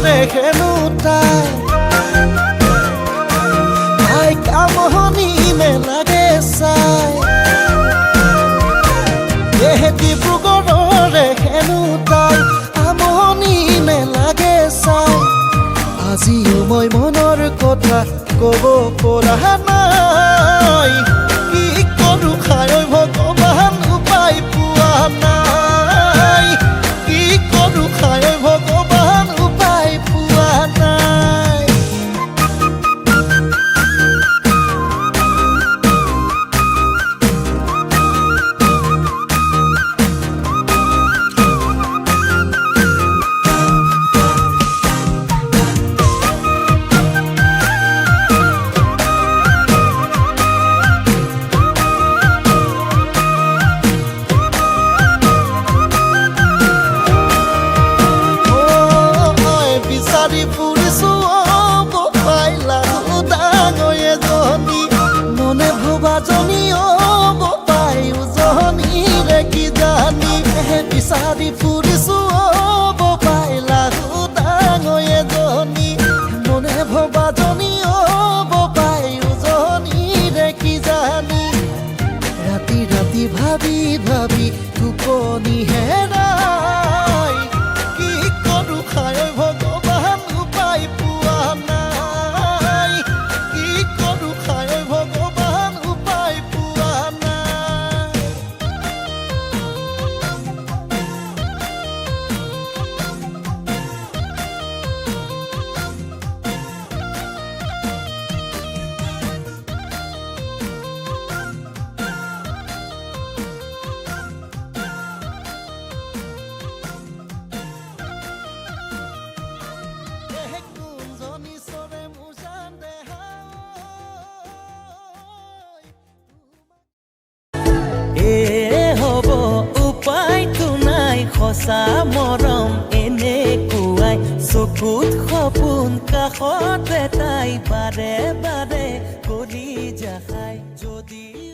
দেখেনো তাই কামহনি নেলাগে চাই ডিব্ৰুগড়ৰে হেনো তাই আমনি নেলাগে চাই আজিও মই মনৰ কথা ক'ব পৰা নাই কি কৰো খাই ভগৱান উপায় পোৱা নাই কি কৰো খাই ভগৱান উপায় পোৱা নাই মনে ভবাজনী অব পাই উজনি ৰে কি জানি বিচাৰি ফুৰিছো অব পাইলা ডাঙৰ এজনী মনে ভবাজনী অব পাই উজনি ৰে কি জানি ৰাতি ৰাতি ভাবি ভাবি টোপনি হেৰাই কি কৰো খাই ভগৱান উপায় পোৱা নাই কি কৰো খাই ভগৱান উপায় পোৱা নাই সঁচা মৰম এনেকুৱাই চকুত সপোন কাষতে তাই বাৰে বাৰে কলি যাখাই যদি